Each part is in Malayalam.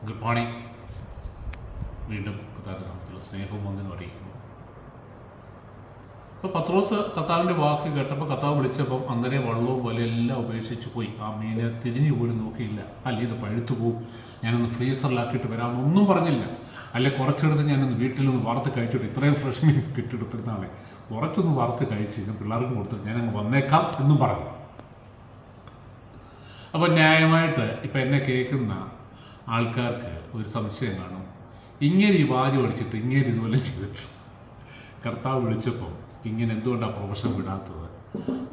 Good morning. വീണ്ടും കർത്താവിൻ്റെ നാമത്തിൽ സ്നേഹവും വന്ദനം അറിയിക്കുന്നു. അപ്പോൾ പത്രോസ് കർത്താവിൻ്റെ വാക്ക് കേട്ടപ്പോൾ കർത്താവ് വിളിച്ചപ്പം അന്നേരെ വള്ളവും വലയെല്ലാം ഉപേക്ഷിച്ച് പോയി. ആ മീനെ തിരിഞ്ഞു പോലും നോക്കിയില്ല. അല്ല ഇത് പഴുത്തു പോവും, ഞാനൊന്ന് ഫ്രീസറിലാക്കിയിട്ട് വരാമെന്നൊന്നും പറഞ്ഞില്ല. അല്ലെ കുറച്ചെടുത്ത് ഞാനൊന്ന് വീട്ടിലൊന്ന് വറുത്ത് കഴിച്ചിട്ട് ഇത്രയും ഫ്രഷ് മീൻ കിട്ടിയെടുത്തിരുന്നാളെ കുറച്ചൊന്ന് വറുത്ത് കഴിച്ച് ഞാൻ പിള്ളേർക്കും കൊടുത്തിട്ട് ഞാനങ്ങ് വന്നേക്കാം എന്നും പറഞ്ഞു. അപ്പോൾ ന്യായമായിട്ട് ഇപ്പം എന്നെ കേൾക്കുന്ന ആൾക്കാർക്ക് ഒരു സംശയം കാണും, ഇങ്ങനെ ഈ വാചം അടിച്ചിട്ട് ഇങ്ങനെ ഇതുപോലെ ചെയ്തിട്ട് കർത്താവ് വിളിച്ചപ്പോൾ ഇങ്ങനെ എന്തുകൊണ്ടാണ് പ്രൊഫഷൻ വിടാത്തത്,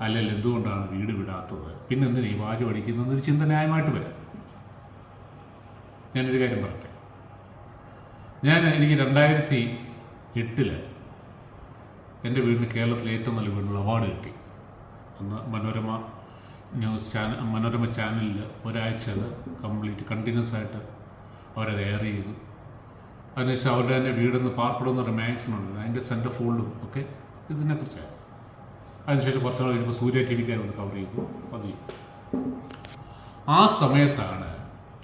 അല്ലെങ്കിൽ എന്തുകൊണ്ടാണ് വീട് വിടാത്തത്, പിന്നെ എന്തിനാ ഈ വാചം അടിക്കുന്നതെന്നൊരു ചിന്ത ന്യായമായിട്ട് വരും. ഞാനൊരു കാര്യം പറയട്ടെ. എനിക്ക് 2008 എൻ്റെ വീടിന് കേരളത്തിലെ ഏറ്റവും നല്ല വീടിനുള്ള അവാർഡ് കിട്ടി. അന്ന് മനോരമ ചാനലിൽ ഒരാഴ്ച അത് കണ്ടിന്യൂസ് ആയിട്ട് അവരത് എയർ ചെയ്തു. അതിനുശേഷം അവരുടെ തന്നെ വീടെന്ന് പാർപ്പിടുന്ന ഒരു മാഗസിൻ ഉണ്ട്, അതിൻ്റെ സെൻറ്റർ ഫോൾഡും ഒക്കെ ഇതിനെക്കുറിച്ചാണ്. അതിനുശേഷം കുറച്ച് നാൾ കഴിയുമ്പോൾ സൂര്യ ടി വിക്കാർ ഒന്ന് കവർ ചെയ്തു. അത് ആ സമയത്താണ്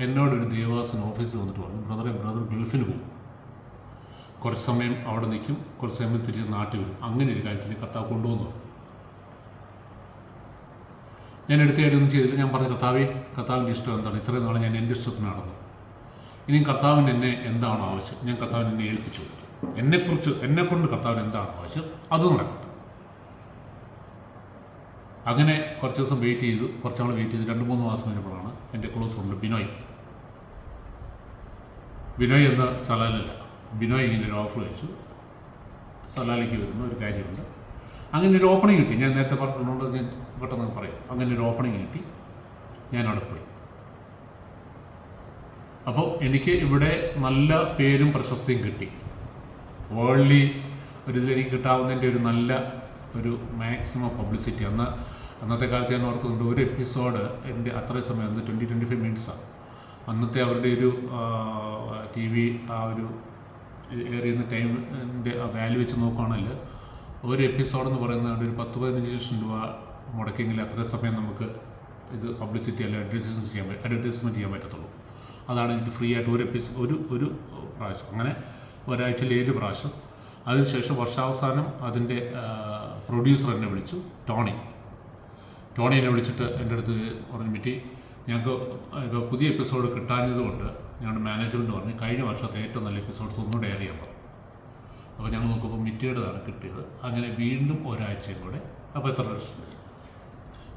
എന്നോടൊരു ദേവദാസൻ ഓഫീസിൽ വന്നിട്ട് പറഞ്ഞു, ബ്രദർ ഗൾഫിന് പോകും, കുറച്ച് സമയം അവിടെ നിൽക്കും, കുറച്ച് സമയം തിരിച്ച് നാട്ടിൽ വരും, അങ്ങനെ ഒരു കാര്യത്തിൽ കർത്താവ് കൊണ്ടുവന്നു. ഞാൻ എടുത്തായിട്ടൊന്നും ചെയ്തില്ല. ഞാൻ പറഞ്ഞു, കർത്താവിൻ്റെ ഇഷ്ടം എന്താണ്? ഇത്രയും നാളെ ഞാൻ എൻ്റെ ഇഷ്ടത്തിന് നടന്നു, ഇനിയും കർത്താവിന് എന്നെ എന്താണ് ആവശ്യം ഞാൻ കർത്താവിന് എന്നെ ഏൽപ്പിച്ചു കൊടുത്തു. എന്നെക്കൊണ്ട് കർത്താവിന് എന്താണ് ആവശ്യം അത് നടക്കട്ടെ. അങ്ങനെ കുറച്ച് ദിവസം വെയിറ്റ് ചെയ്തു. കുറച്ചാൾ വെയിറ്റ് ചെയ്തു. 2-3 മാസം കഴിഞ്ഞപ്പോഴാണ് എൻ്റെ ക്ലോസ് ഫ്രണ്ട് ബിനോയ് എന്ന സലാലല്ല, ബിനോയ് ഇങ്ങനെ ഒരു ഓഫർ വെച്ചു, സലാലയ്ക്ക് വരുന്ന ഒരു കാര്യമുണ്ട്. അങ്ങനെ ഒരു ഓപ്പണിങ് കിട്ടി. ഞാൻ നേരത്തെ പറഞ്ഞിട്ടുണ്ടോ, ഞാൻ പെട്ടെന്ന് പറയും. അങ്ങനെ ഒരു ഓപ്പണിങ് കിട്ടി, ഞാൻ അവിടെ പോയി. അപ്പോൾ എനിക്ക് ഇവിടെ നല്ല പേരും പ്രശസ്തിയും കിട്ടി. വേൾഡ്ലി ഇതിലെനിക്ക് കിട്ടാവുന്നതിൻ്റെ ഒരു മാക്സിമം പബ്ലിസിറ്റി. അന്നത്തെ കാലത്ത് ഞാൻ ഓർക്കുന്നുണ്ട്, ഒരു എപ്പിസോഡ് എൻ്റെ അത്രയും സമയം 20-25 മിനിറ്റ്സാണ്. അന്നത്തെ അവരുടെ ഒരു TV ആ ഒരു ഏറിയുന്ന ടൈമിൻ്റെ വാല്യൂ വെച്ച് നോക്കുകയാണെങ്കിൽ ഒരു എപ്പിസോഡെന്ന് പറയുന്നത് ഒരു 10-15 ലക്ഷം രൂപ മുടക്കിയെങ്കിൽ അത്രയും സമയം നമുക്ക് ഇത് പബ്ലിസിറ്റി അല്ല അഡ്വർടൈസ്മെൻറ്റ് ചെയ്യാൻ പറ്റത്തുള്ളൂ. അതാണ് എനിക്ക് ഫ്രീ ആയിട്ട് ഒരു പ്രാവശ്യം, അങ്ങനെ ഒരാഴ്ചയിൽ 7 പ്രാവശ്യം. അതിനുശേഷം വർഷാവസാനം അതിൻ്റെ പ്രൊഡ്യൂസർ എന്നെ വിളിച്ചു, ടോണി എന്നെ വിളിച്ചിട്ട് എൻ്റെ അടുത്ത് പറഞ്ഞു, ഞങ്ങൾക്ക് ഇപ്പോൾ പുതിയ എപ്പിസോഡ് കിട്ടാഞ്ഞതുകൊണ്ട് ഞങ്ങളുടെ മാനേജ്മെൻറ്റ് പറഞ്ഞു കഴിഞ്ഞ വർഷത്തെ ഏറ്റവും നല്ല എപ്പിസോഡ്സ് ഒന്നുകൂടെ എയർ ചെയ്യാൻ പറഞ്ഞു. അപ്പോൾ ഞങ്ങൾ നോക്കുമ്പോൾ മിറ്റേഡാണ് കിട്ടിയത്. അങ്ങനെ വീണ്ടും ഒരാഴ്ചയും കൂടെ. അപ്പോൾ എത്ര ലക്ഷം രൂപ?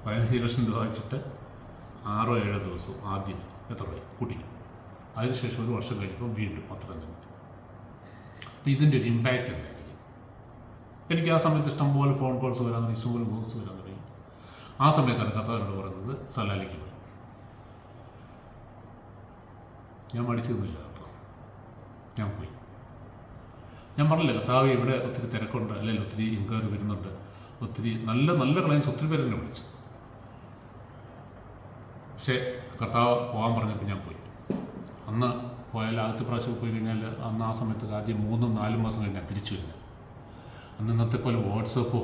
15 ലക്ഷം രൂപ വെച്ചിട്ട് 6-7 ദിവസവും ആദ്യം എത്ര രൂപ കൂട്ടി. അതിനുശേഷം ഒരു വർഷം കഴിഞ്ഞപ്പോൾ വീണ്ടും അത്രയും തന്നെ. അപ്പോൾ ഇതിൻ്റെ ഒരു ഇമ്പാക്റ്റ് എന്തായിരിക്കും? എനിക്ക് ആ സമയത്ത് ഇഷ്ടംപോലെ ഫോൺ കോൾസ് വരാൻ തുടങ്ങി, ഇഷ്ടംപോലെ ബോക്സ് വരാൻ തുടങ്ങി. ആ സമയത്താണ് കർത്താവിനോട് പറയുന്നത് സലാലിക്ക് പോയി. ഞാൻ മടിച്ചൊന്നുമില്ല കേട്ടോ, ഞാൻ പോയി. ഞാൻ പറഞ്ഞില്ല, കർത്താവ് ഇവിടെ ഒത്തിരി തിരക്കുണ്ട്, അല്ലെങ്കിൽ ഒത്തിരി എൻക്വയറി വരുന്നുണ്ട്, ഒത്തിരി നല്ല ക്ലയൻസ് ഒത്തിരി പേര് എന്നെ വിളിച്ചു. പക്ഷേ കർത്താവ് പോകാൻ പറഞ്ഞപ്പോൾ ഞാൻ പോയി. അന്ന് പോയാൽ ആദ്യത്തെ പ്രാവശ്യം പോയി കഴിഞ്ഞാൽ അന്ന് ആ സമയത്ത് ആദ്യം 3-4 മാസം കഴിഞ്ഞാൽ തിരിച്ചു വരുന്നത്. അന്ന് ഇന്നത്തെ പോലെ വാട്സപ്പോ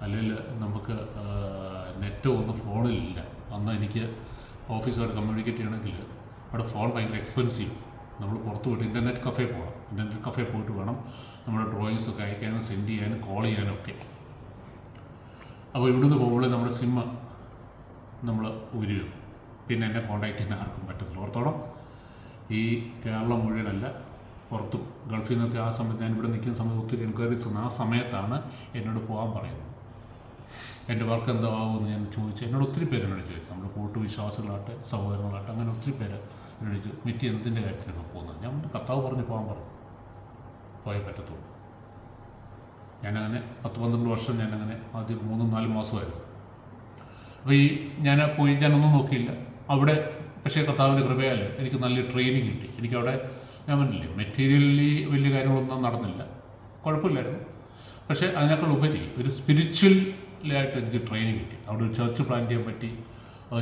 അല്ലെങ്കിൽ നമുക്ക് നെറ്റോ ഒന്നും ഫോണിലില്ല. അന്ന് എനിക്ക് ഓഫീസുമായിട്ട് കമ്മ്യൂണിക്കേറ്റ് ചെയ്യണമെങ്കിൽ അവിടെ ഫോൺ ഭയങ്കര എക്സ്പെൻസീവ്. നമ്മൾ പുറത്ത് പോയിട്ട് ഇൻ്റർനെറ്റ് കഫേ പോകണം. ഇൻ്റർനെറ്റ് കഫേ പോയിട്ട് വേണം നമ്മുടെ ഡ്രോയിങ്സൊക്കെ അയക്കാനും സെൻഡ് ചെയ്യാനും കോൾ ചെയ്യാനും ഒക്കെ. അപ്പോൾ ഇവിടുന്ന് പോകുമ്പോൾ നമ്മുടെ സിമ്മ് നമ്മൾ ഊരി വെക്കും. പിന്നെ എന്നെ കോൺടാക്ട് ചെയ്യാൻ ആർക്കും പറ്റത്തില്ല. ഓർത്തോളം ഈ കേരളം മുഴുവനല്ല, പുറത്തും ഗൾഫിൽ നിന്നൊക്കെ ആ സമയത്ത് ഞാൻ ഇവിടെ നിൽക്കുന്ന സമയത്ത് ഒത്തിരി എൻക്വയറീസ് വന്നു. ആ സമയത്താണ് എന്നോട് പോകാൻ പറയുന്നത്. എൻ്റെ വർക്ക് എന്താവുമെന്ന് ഞാൻ ചോദിച്ചു. എന്നോട് ഒത്തിരി പേര് എന്നോട് ചോദിച്ചു. നമ്മുടെ കൂട്ടുവിശ്വാസികളാട്ടെ, സഹോദരങ്ങളാട്ടെ, അങ്ങനെ ഒത്തിരി പേര് എന്നോട് ചോദിച്ചു, എന്തിൻ്റെ കാര്യത്തിലാണ് പോകുന്നത്? ഞാൻ കർത്താവ് പറഞ്ഞ് പോകാൻ പറഞ്ഞു, പോയേ പറ്റത്തുള്ളൂ. ഞാനങ്ങനെ 10-12 വർഷം ഞാനങ്ങനെ ആദ്യം 3-4 മാസമായിരുന്നു. അപ്പോൾ ഞാനൊന്നും നോക്കിയില്ല അവിടെ. പക്ഷേ കർത്താവിൻ്റെ കൃപയാൽ എനിക്ക് നല്ല ട്രെയിനിങ് കിട്ടി. എനിക്കവിടെ ഞാൻ പറഞ്ഞില്ലേ, മെറ്റീരിയലി വലിയ കാര്യങ്ങളൊന്നും നടന്നില്ല, കുഴപ്പമില്ലായിരുന്നു. പക്ഷേ അതിനേക്കാൾ ഉപരി ഒരു സ്പിരിച്വലായിട്ട് എനിക്ക് ട്രെയിനിങ് കിട്ടി. അവിടെ ഒരു ചർച്ച് പ്ലാൻ ചെയ്യാൻ പറ്റി,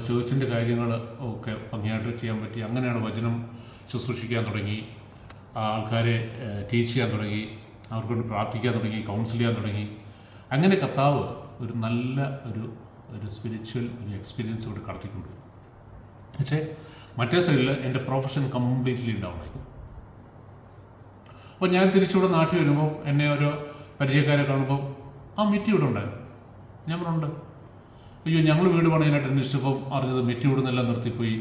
ചേർച്ചിൻ്റെ കാര്യങ്ങൾ ഒക്കെ ഭംഗിയായിട്ട് ചെയ്യാൻ പറ്റി. അങ്ങനെയാണ് വചനം ശുശ്രൂഷിക്കാൻ തുടങ്ങി, ആൾക്കാരെ ടീച്ച് ചെയ്യാൻ തുടങ്ങി, അവർക്കൊണ്ട് പ്രാർത്ഥിക്കാൻ തുടങ്ങി, കൗൺസിൽ ചെയ്യാൻ തുടങ്ങി. അങ്ങനെ കർത്താവ് ഒരു നല്ല ഒരു സ്പിരിച്വൽ ഒരു എക്സ്പീരിയൻസ് ഇവിടെ കടത്തിക്കൊണ്ടു. പക്ഷേ മറ്റേ സൈഡിൽ എൻ്റെ പ്രൊഫഷൻ കംപ്ലീറ്റ്ലി ഡൗൺ ആയി. അപ്പോൾ ഞാൻ തിരിച്ചിവിടെ നാട്ടിൽ വരുമ്പോൾ എന്നെ ഒരു പരിചയക്കാരെ കാണുമ്പോൾ ആ മെറ്റി ഇവിടെ ഉണ്ടായിരുന്നു. ഞാൻ പറഞ്ഞുണ്ട്. അയ്യോ ഞങ്ങൾ വീട് പണിയാനായിട്ട് അന്വേഷിച്ചപ്പം അറിഞ്ഞത് മെറ്റി ഇവിടുന്നെല്ലാം നിർത്തിപ്പോയി,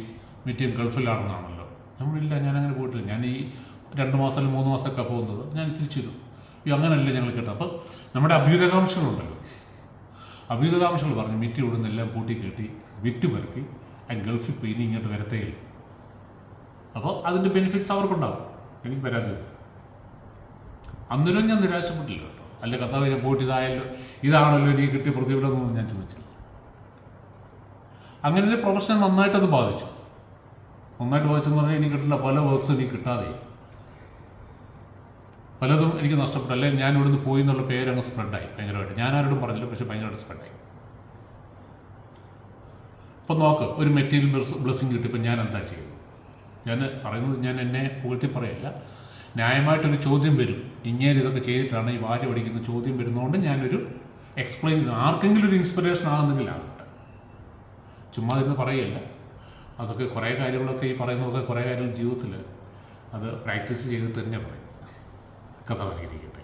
മെറ്റിയും ഗൾഫിലാണെന്നാണല്ലോ. നമ്മളില്ല, ഞാനങ്ങനെ പോയിട്ടില്ല. ഞാൻ ഈ 2 മാസം അല്ലെങ്കിൽ 3 മാസമൊക്കെ പോകുന്നത് ഞാൻ തിരിച്ചു വരും. അയ്യോ അങ്ങനല്ലേ ഞങ്ങൾ കേട്ടത്. അപ്പം നമ്മുടെ അഭ്യുതകാംക്ഷകളുണ്ടല്ലോ, അഭ്യുതകാംക്ഷകൾ പറഞ്ഞു മെറ്റി ഇവിടുന്നെല്ലാം കൂട്ടി കെട്ടി വിറ്റ് പരത്തി ഗൾഫിൽ പോയി ഇനി ഇങ്ങോട്ട് വരത്തേയില്ല. അപ്പോൾ അതിൻ്റെ ബെനിഫിറ്റ്സ് അവർക്കുണ്ടാകും, എനിക്ക് പരാതിയില്ല. അന്നേരം ഞാൻ നിരാശപ്പെട്ടില്ല കേട്ടോ. അല്ല കർത്താവ് ഞാൻ പോയിട്ട് ഇതാണല്ലോ എനിക്ക് കിട്ടിയ പ്രതിഫലം എന്നൊന്നും ഞാൻ ചോദിച്ചില്ല. അങ്ങനെ എൻ്റെ പ്രൊഫഷനെ നന്നായിട്ടത് ബാധിച്ചു. നന്നായിട്ട് ബാധിച്ചെന്ന് പറഞ്ഞാൽ എനിക്ക് കിട്ടുന്ന പല വർക്ക്സും എനിക്ക് കിട്ടാതെ, പലതും എനിക്ക് നഷ്ടപ്പെട്ടു. അല്ലെങ്കിൽ ഞാൻ ഇവിടുന്ന് പോയി എന്നുള്ള പേരങ്ങ് സ്പ്രെഡായി ഭയങ്കരമായിട്ട്. ഞാൻ ആരോടും പറഞ്ഞില്ല, പക്ഷെ ഭയങ്കരമായിട്ട് സ്പ്രെഡായി. അപ്പം നോക്ക്, ഒരു മെറ്റീരിയൽ ബ്ലെസ്സിങ് കിട്ടിയപ്പോൾ ഞാൻ എന്താ ചെയ്യുന്നത്? ഞാൻ പറയുന്നത്, ഞാൻ എന്നെ പുകഴ്ത്തി പറയല്ല, ന്യായമായിട്ടൊരു ചോദ്യം വരും. ഇങ്ങനെ ഇതൊക്കെ ചെയ്തിട്ടാണ് ഈ വാരി പഠിക്കുന്ന ചോദ്യം വരുന്നതുകൊണ്ട് ഞാനൊരു എക്സ്പ്ലെയിൻ ചെയ്തു. ആർക്കെങ്കിലും ഒരു ഇൻസ്പിറേഷൻ ആകുന്നെങ്കിലാകട്ടെ, ചുമ്മാ ഇരുന്ന് പറയല്ല. അതൊക്കെ കുറേ കാര്യങ്ങളൊക്കെ ഈ പറയുന്നതൊക്കെ കുറേ കാര്യങ്ങൾ ജീവിതത്തിൽ അത് പ്രാക്ടീസ് ചെയ്തിട്ട് തന്നെ പറയും. കഥ പരിഹരിക്കട്ടെ.